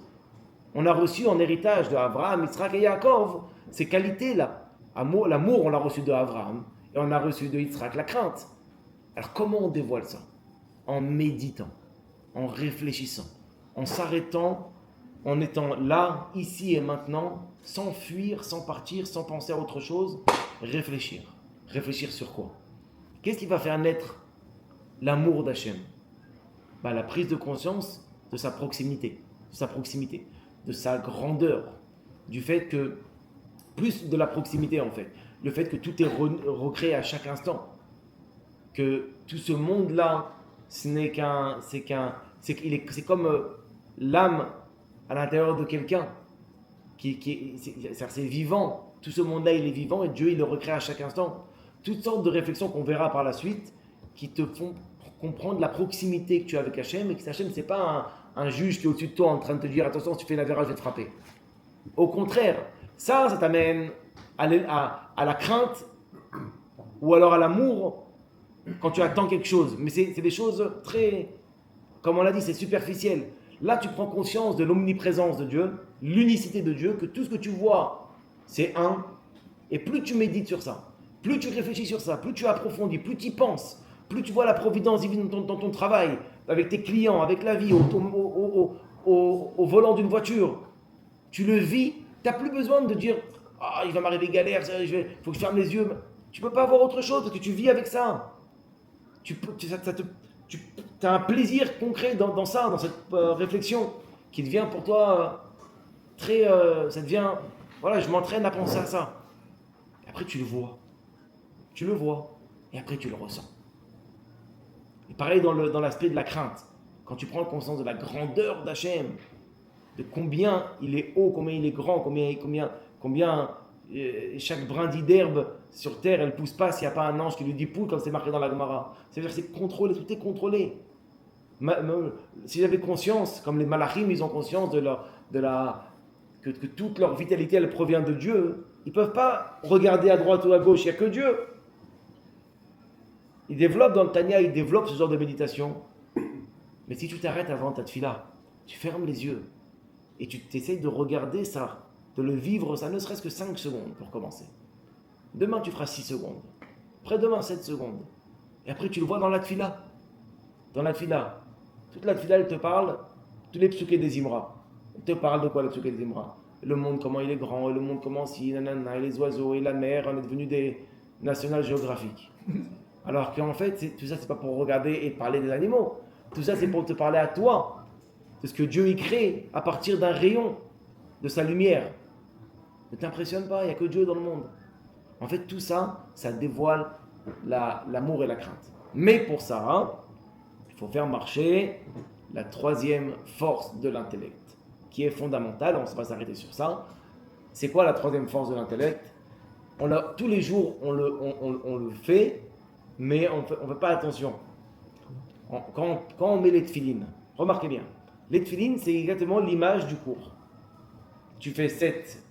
On a reçu en héritage de Abraham, Yitzhak et Yaakov ces qualités-là. L'amour, on l'a reçu de Abraham. Et on a reçu de Yitzhak la crainte. Alors, comment on dévoile ça? En méditant, en réfléchissant, en s'arrêtant, en étant là, ici et maintenant, sans fuir, sans partir, sans penser à autre chose. Réfléchir. Réfléchir sur quoi? Qu'est-ce qui va faire naître l'amour d'Hachem? La prise de conscience de sa proximité, de sa grandeur, du fait que, plus de la proximité en fait, le fait que tout est recréé à chaque instant, que tout ce monde-là, c'est comme l'âme à l'intérieur de quelqu'un. C'est vivant. Tout ce monde-là, il est vivant et Dieu, il le recrée à chaque instant. Toutes sortes de réflexions qu'on verra par la suite qui te font comprendre la proximité que tu as avec Hachem et que Hachem, c'est pas un juge qui est au-dessus de toi en train de te dire attention, si tu fais la verra, je vais te frapper. Au contraire, ça t'amène à la crainte ou alors à l'amour quand tu attends quelque chose. Mais c'est des choses très, comme on l'a dit, c'est superficiel. Là, tu prends conscience de l'omniprésence de Dieu, l'unicité de Dieu, que tout ce que tu vois, c'est un. Et plus tu médites sur ça, plus tu réfléchis sur ça, plus tu approfondis, plus tu y penses, plus tu vois la providence divine dans ton travail, avec tes clients, avec la vie, au volant d'une voiture. Tu le vis, tu n'as plus besoin de dire « Ah, il va m'arriver galère, il faut que je ferme les yeux. » Tu ne peux pas avoir autre chose parce que tu vis avec ça. Tu as un plaisir concret dans ça, dans cette réflexion qui devient pour toi très... ça devient... Voilà, je m'entraîne à penser à ça. Et après, tu le vois. Tu le vois. Et après, tu le ressens. Et pareil dans l'aspect de la crainte. Quand tu prends conscience de la grandeur d'Hachem, de combien il est haut, combien il est grand, combien chaque brindille d'herbe sur terre, elle ne pousse pas s'il n'y a pas un ange qui lui dit pousse, comme c'est marqué dans la Gemara. C'est-à-dire que c'est contrôlé, tout est contrôlé. Si j'avais conscience, comme les malachim, ils ont conscience que toute leur vitalité, elle provient de Dieu, ils ne peuvent pas regarder à droite ou à gauche, il n'y a que Dieu. Ils développent dans le Tanya, ils développent ce genre de méditation. Mais si tu t'arrêtes avant ta tefila, tu fermes les yeux et tu t'essayes de regarder ça, de le vivre, ça ne serait-ce que 5 secondes pour commencer. Demain, tu feras 6 secondes. Après-demain, 7 secondes. Et après, tu le vois dans la tefila. Dans la tefila. Toute la tefila, elle te parle, tous les psuké des Imra. Elle te parle de quoi, les psuké des Imra? Le monde, comment il est grand, le monde, comment si, nanana, et les oiseaux, et la mer, on est devenu des national géographiques. Alors qu'en fait, tout ça, c'est pas pour regarder et parler des animaux. Tout ça, c'est pour te parler à toi, de ce que Dieu y crée à partir d'un rayon, de sa lumière. Ne t'impressionne pas, il n'y a que Dieu dans le monde. En fait, tout ça, ça dévoile l'amour et la crainte. Mais pour ça, il faut faire marcher la troisième force de l'intellect, qui est fondamentale, on va s'arrêter sur ça. C'est quoi la troisième force de l'intellect? Tous les jours, on le fait, mais on ne fait pas attention. Quand on met les tefilines, remarquez bien, les tefilines, c'est exactement l'image du cours. Tu fais 7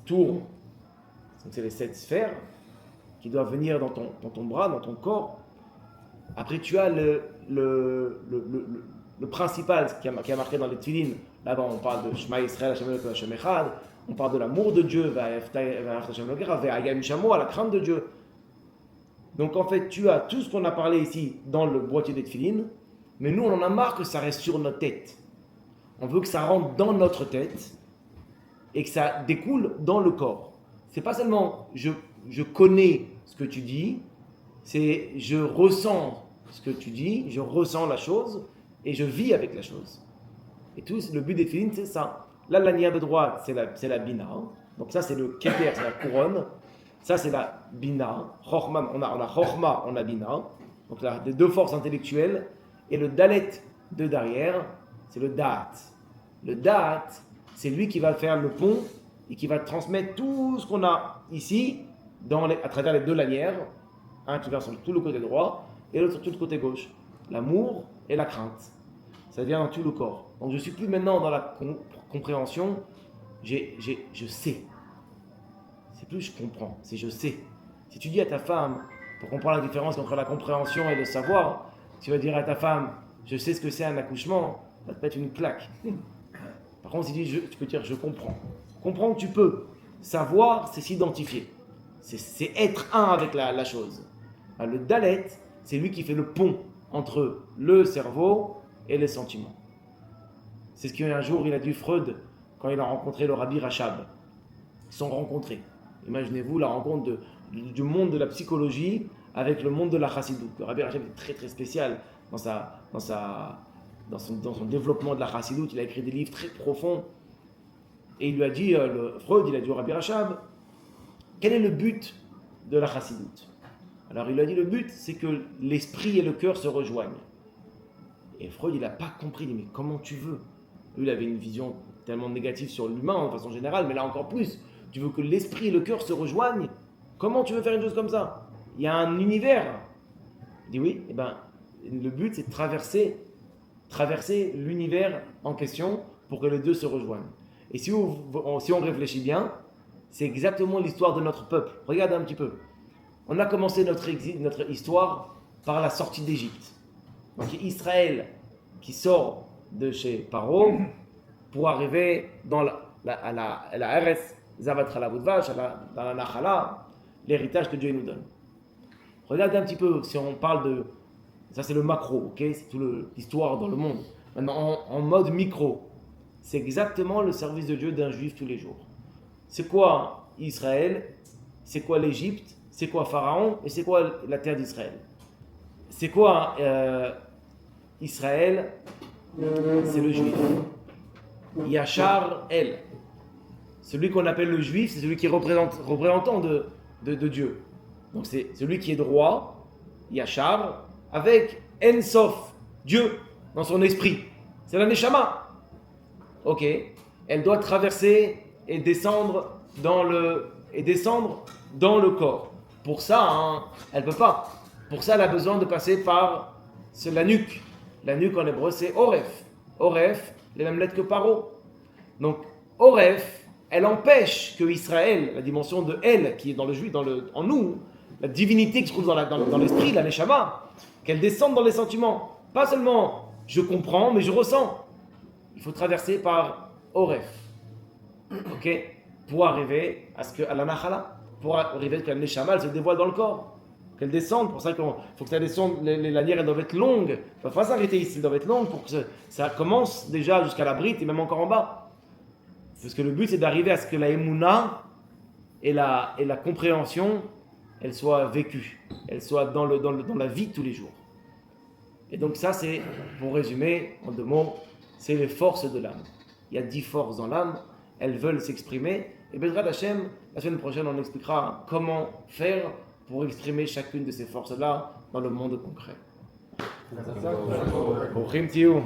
tours, donc c'est les 7 sphères qui doivent venir dans ton bras, dans ton corps. Après, tu as le principal qui a marqué dans les tefilines. Là-bas, on parle de Shema Yisrael, Hashem Echad. On parle de l'amour de Dieu, à la crainte de Dieu. Donc en fait, tu as tout ce qu'on a parlé ici dans le boîtier des tefilines, mais nous, on en a marre que ça reste sur notre tête. On veut que ça rentre dans notre tête et que ça découle dans le corps. C'est pas seulement je connais ce que tu dis, c'est je ressens ce que tu dis, je ressens la chose et je vis avec la chose. Et tout le but des tefilines, c'est ça. Là, la ligne de droite, c'est la bina. Donc ça, c'est le keter, c'est la couronne. Ça, c'est la bina. Chochma, on a chochma, on a bina. Donc là, les deux forces intellectuelles. Et le dalet de derrière, c'est le da'at. Le da'at, c'est lui qui va faire le pont et qui va transmettre tout ce qu'on a ici à travers les deux lanières. Un qui va sur tout le côté droit et l'autre sur tout le côté gauche. L'amour et la crainte. Ça vient dans tout le corps. Donc je ne suis plus maintenant dans la compréhension, je sais. C'est plus je comprends, c'est je sais. Si tu dis à ta femme, pour comprendre la différence entre la compréhension et le savoir, tu vas dire à ta femme, je sais ce que c'est un accouchement, ça va te mettre une claque. Par contre, si tu peux dire je comprends. Comprendre, tu peux. Savoir, c'est s'identifier. C'est être un avec la chose. Le dalet, c'est lui qui fait le pont entre le cerveau et les sentiments. C'est ce qu'un jour il a dit Freud quand il a rencontré le Rabbi Rachab. Ils se sont rencontrés. Imaginez-vous la rencontre du monde de la psychologie avec le monde de la chassidoute. Le Rabbi Rachab est très très spécial dans son développement de la chassidoute. Il a écrit des livres très profonds. Et il lui a dit, Freud, il a dit au Rabbi Rachab, quel est le but de la chassidoute? Alors il lui a dit, le but c'est que l'esprit et le cœur se rejoignent. Et Freud, il n'a pas compris. Il dit, mais comment tu veux? Lui, il avait une vision tellement négative sur l'humain, de façon générale, mais là encore plus. Tu veux que l'esprit et le cœur se rejoignent? Comment tu veux faire une chose comme ça? Il y a un univers. Il dit oui, le but, c'est de traverser l'univers en question pour que les deux se rejoignent. Et si on réfléchit bien, c'est exactement l'histoire de notre peuple. Regarde un petit peu. On a commencé notre histoire par la sortie d'Égypte. Donc Israël qui sort de chez Paro pour arriver dans la Eretz Zavatra la Vache, dans la Nachala, l'héritage que Dieu nous donne. Regardez un petit peu, si on parle de... Ça c'est le macro, ok? C'est toute l'histoire dans le monde. Maintenant, en mode micro, c'est exactement le service de Dieu d'un juif tous les jours. C'est quoi Israël? C'est quoi l'Égypte? C'est quoi Pharaon? Et c'est quoi la terre d'Israël? C'est quoi Israël? C'est le juif. Yachar El. Celui qu'on appelle le juif, c'est celui qui est représentant de Dieu. Donc c'est celui qui est droit, Yachar, avec En Sof, Dieu, dans son esprit. C'est la Neshama. Ok. Elle doit traverser et descendre dans le corps. Pour ça, elle ne peut pas. Pour ça, elle a besoin de passer par la nuque. La nuque en hébreu, c'est Oref. Oref, les mêmes lettres que Paro. Donc, Oref, elle empêche que Israël, la dimension de elle, qui est dans le juif, en nous, la divinité qui se trouve dans l'esprit, la Neshama, qu'elle descende dans les sentiments. Pas seulement je comprends, mais je ressens. Il faut traverser par Oref. Ok? Pour arriver à la Nachala. Pour arriver à ce que la Neshama, elle se dévoile dans le corps. Qu'elle descende. Pour ça qu'il faut que ça descende. Les lanières, elles doivent être longues. Il ne faut pas s'arrêter ici. Elles doivent être longues pour que ça commence déjà jusqu'à la brite et même encore en bas. Parce que le but, c'est d'arriver à ce que la Emouna et la compréhension, elle soit vécue. Elle soit dans la vie de tous les jours. Et donc ça, c'est, pour résumer, en 2 mots, c'est les forces de l'âme. Il y a 10 forces dans l'âme. Elles veulent s'exprimer. Et Bezrat Hashem, la semaine prochaine, on expliquera comment faire pour exprimer chacune de ces forces-là dans le monde concret. Brouchim Tiyou.